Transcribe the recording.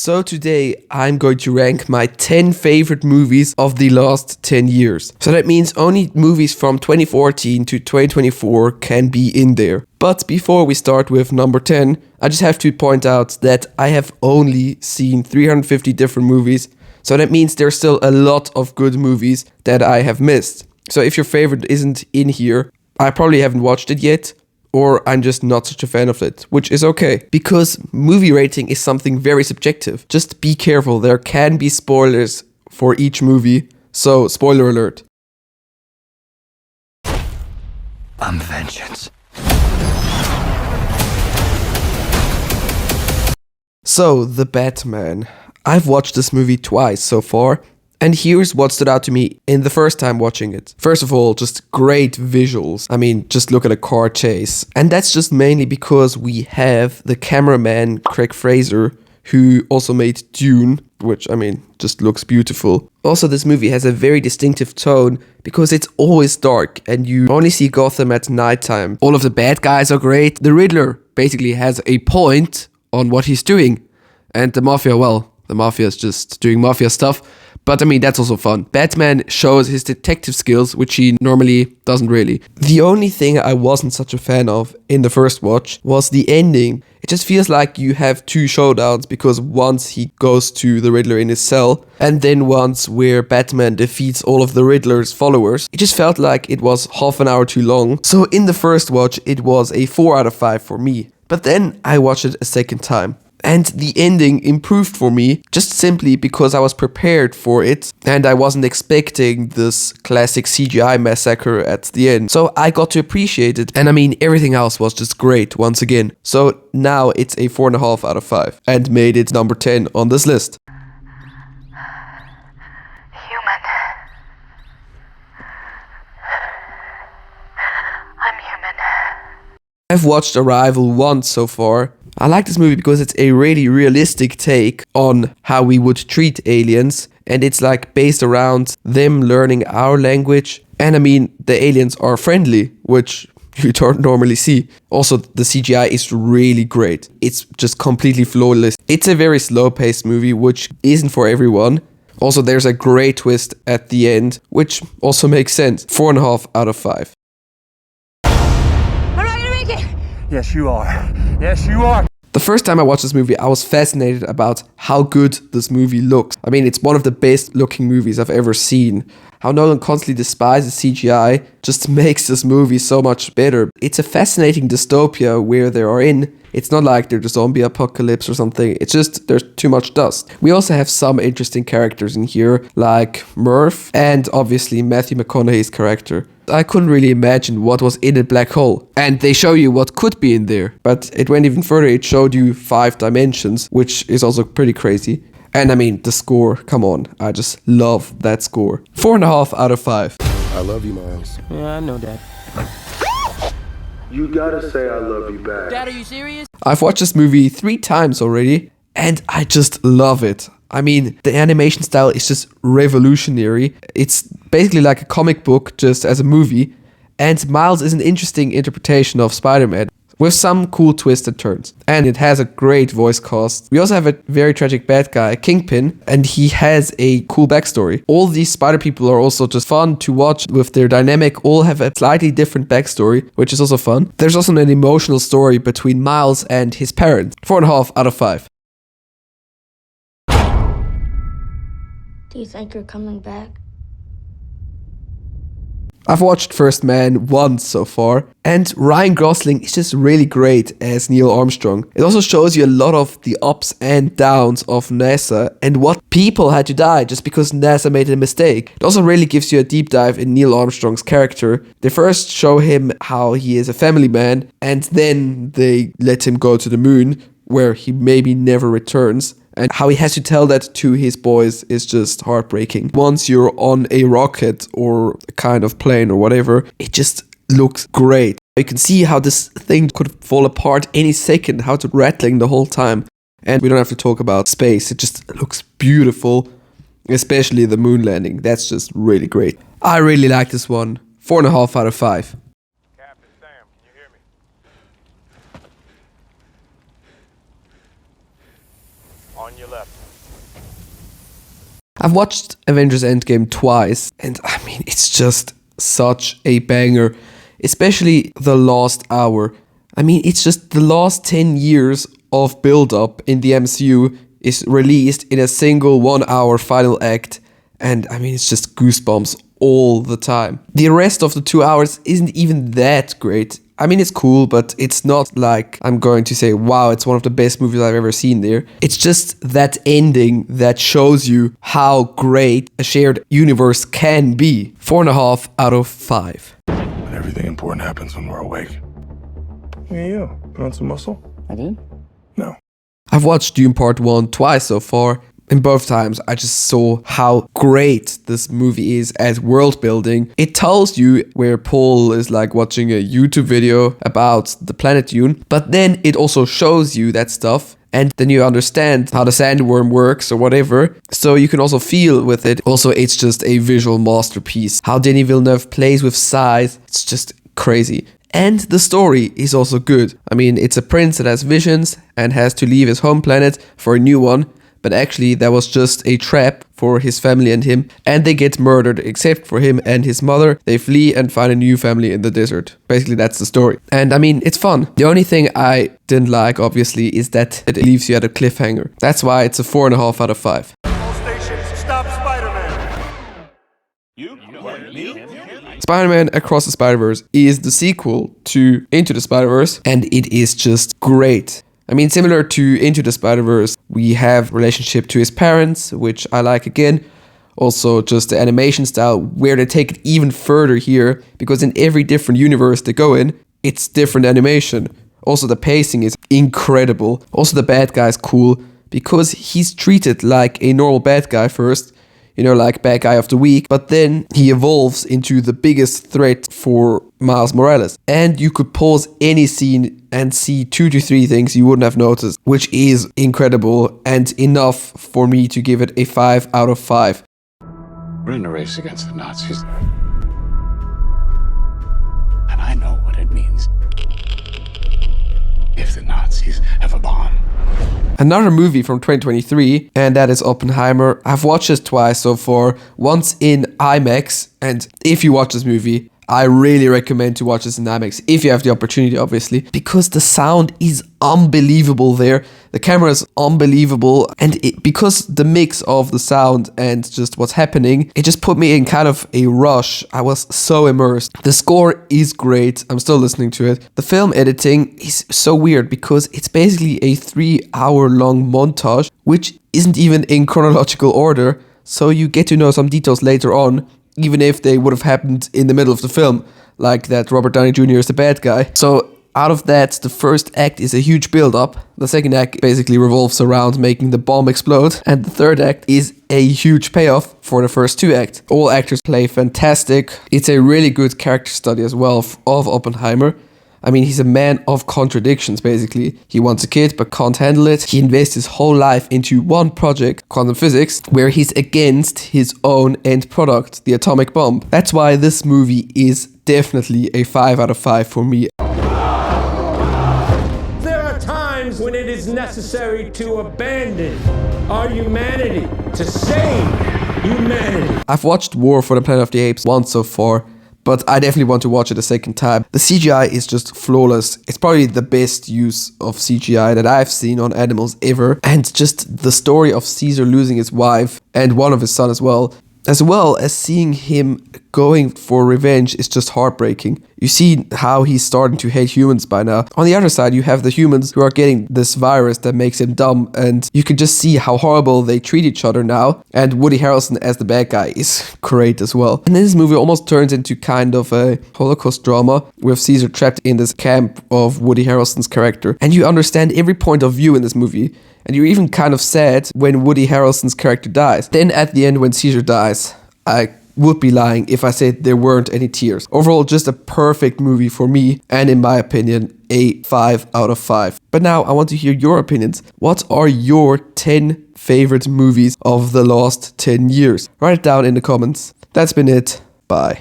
So today I'm going to rank my 10 favorite movies of the last 10 years. So that means only movies from 2014 to 2024 can be in there. But before we start with number 10, I just have to point out that I have only seen 350 different movies. So that means there's still a lot of good movies that I have missed. So if your favorite isn't in here, I probably haven't watched it yet, or I'm just not such a fan of it, which is okay. Because movie rating is something very subjective. Just be careful, there can be spoilers for each movie, so spoiler alert. I'm vengeance. So, The Batman. I've watched this movie twice so far, and here's what stood out to me in the first time watching it. First of all, just great visuals. I mean, just look at a car chase. And that's just mainly because we have the cameraman, Craig Fraser, who also made Dune, which, I mean, just looks beautiful. Also, this movie has a very distinctive tone because it's always dark and you only see Gotham at nighttime. All of the bad guys are great. The Riddler basically has a point on what he's doing. And the Mafia, well, the Mafia is just doing Mafia stuff. But I mean, that's also fun. Batman shows his detective skills, which he normally doesn't really. The only thing I wasn't such a fan of in the first watch was the ending. It just feels like you have two showdowns, because once he goes to the Riddler in his cell, and then once where Batman defeats all of the Riddler's followers. It just felt like it was half an hour too long. So in the first watch, it was a 4 out of 5 for me. But then I watched it a second time. And the ending improved for me just simply because I was prepared for it and I wasn't expecting this classic CGI massacre at the end. So I got to appreciate it, and I mean, everything else was just great once again. So now it's a 4.5 out of 5 and made it number 10 on this list. Human. I'm human. I've watched Arrival once so far. I like this movie because it's a really realistic take on how we would treat aliens, and it's like based around them learning our language. And I mean, the aliens are friendly, which you don't normally see. Also, the CGI is really great. It's just completely flawless. It's a very slow-paced movie, which isn't for everyone. Also, there's a great twist at the end, which also makes sense. 4.5 out of 5. Yes, you are. Yes, you are. The first time I watched this movie, I was fascinated about how good this movie looks. I mean, it's one of the best looking movies I've ever seen. How Nolan constantly despises CGI just makes this movie so much better. It's a fascinating dystopia where they are in. It's not like they're the zombie apocalypse or something. It's just there's too much dust. We also have some interesting characters in here, like Murph and obviously Matthew McConaughey's character. I couldn't really imagine what was in a black hole. And they show you what could be in there. But it went even further. It showed you 5 dimensions, which is also pretty crazy. And I mean, the score, come on. I just love that score. 4.5 out of 5. I love you, Miles. Yeah, I know that. You gotta say I love you back. Dad, are you serious? I've watched this movie 3 times already, and I just love it. I mean, the animation style is just revolutionary. It's basically like a comic book, just as a movie. And Miles is an interesting interpretation of Spider-Man, with some cool twists and turns. And it has a great voice cast. We also have a very tragic bad guy, Kingpin, and he has a cool backstory. All these spider people are also just fun to watch with their dynamic, all have a slightly different backstory, which is also fun. There's also an emotional story between Miles and his parents. 4.5 out of 5. Do you think you're coming back? I've watched First Man once so far, and Ryan Gosling is just really great as Neil Armstrong. It also shows you a lot of the ups and downs of NASA and what people had to die just because NASA made a mistake. It also really gives you a deep dive in Neil Armstrong's character. They first show him how he is a family man, and then they let him go to the moon, where he maybe never returns. And how he has to tell that to his boys is just heartbreaking. Once you're on a rocket or a kind of plane or whatever, it just looks great. You can see how this thing could fall apart any second, how it's rattling the whole time. And we don't have to talk about space. It just looks beautiful, especially the moon landing. That's just really great. I really like this one. 4.5 out of 5. Captain Sam, can you hear me? On your left. I've watched Avengers Endgame twice, and I mean, it's just such a banger, especially the last hour. I mean, it's just the last 10 years of build-up in the MCU is released in a single 1 hour final act, and I mean, it's just goosebumps all the time. The rest of the 2 hours isn't even that great. I mean, it's cool, but it's not like I'm going to say, wow, it's one of the best movies I've ever seen there. It's just that ending that shows you how great a shared universe can be. 4.5 out of 5. But everything important happens when we're awake. Hey, you want some muscle? I did? No. I've watched Dune Part 1 twice so far. In both times, I just saw how great this movie is at world building. It tells you where Paul is like watching a YouTube video about the planet Dune, but then it also shows you that stuff, and then you understand how the sandworm works or whatever, so you can also feel with it. Also, it's just a visual masterpiece. How Denis Villeneuve plays with size, it's just crazy. And the story is also good. I mean, it's a prince that has visions and has to leave his home planet for a new one. But actually, that was just a trap for his family and him, and they get murdered except for him and his mother. They flee and find a new family in the desert. Basically, that's the story. And I mean, it's fun. The only thing I didn't like, obviously, is that it leaves you at a cliffhanger. That's why it's a 4.5 out of 5. All stations, stop Spider-Man. Spider-Man Across the Spider-Verse is the sequel to Into the Spider-Verse, and it is just great. I mean, similar to Into the Spider-Verse, we have relationship to his parents, which I like again. Also, just the animation style, where they take it even further here, because in every different universe they go in, it's different animation. Also, the pacing is incredible. Also, the bad guy is cool, because he's treated like a normal bad guy first, you know, like bad guy of the week, but then he evolves into the biggest threat for Miles Morales. And you could pause any scene and see 2 to 3 things you wouldn't have noticed, which is incredible and enough for me to give it a 5 out of 5. We're in a race against the Nazis. And I know what it means if the Nazis have a bomb. Another movie from 2023, and that is Oppenheimer. I've watched it twice so far, once in IMAX, and if you watch this movie, I really recommend to watch this in IMAX, if you have the opportunity, obviously, because the sound is unbelievable there, the camera is unbelievable, and because the mix of the sound and just what's happening, it just put me in kind of a rush. I was so immersed. The score is great, I'm still listening to it. The film editing is so weird because it's basically a 3-hour long montage, which isn't even in chronological order, so you get to know some details later on, even if they would have happened in the middle of the film, like that Robert Downey Jr. is the bad guy. So out of that, the first act is a huge build-up. The second act basically revolves around making the bomb explode. And the third act is a huge payoff for the first 2 acts. All actors play fantastic. It's a really good character study as well of Oppenheimer. I mean, he's a man of contradictions, basically. He wants a kid, but can't handle it. He invests his whole life into one project, quantum physics, where he's against his own end product, the atomic bomb. That's why this movie is definitely a 5 out of 5 for me. There are times when it is necessary to abandon our humanity, to save humanity. I've watched War for the Planet of the Apes once so far, but I definitely want to watch it a second time. The CGI is just flawless. It's probably the best use of CGI that I've seen on animals ever. And just the story of Caesar losing his wife and one of his sons as well as seeing him going for revenge is just heartbreaking. You see how he's starting to hate humans by now. On the other side, you have the humans who are getting this virus that makes him dumb, and you can just see how horrible they treat each other now. And Woody Harrelson as the bad guy is great as well. And this movie almost turns into kind of a Holocaust drama with Caesar trapped in this camp of Woody Harrelson's character. And you understand every point of view in this movie. And you're even kind of sad when Woody Harrelson's character dies. Then at the end when Caesar dies, I would be lying if I said there weren't any tears. Overall, just a perfect movie for me, and in my opinion, a 5 out of 5. But now I want to hear your opinions. What are your 10 favorite movies of the last 10 years? Write it down in the comments. That's been it. Bye.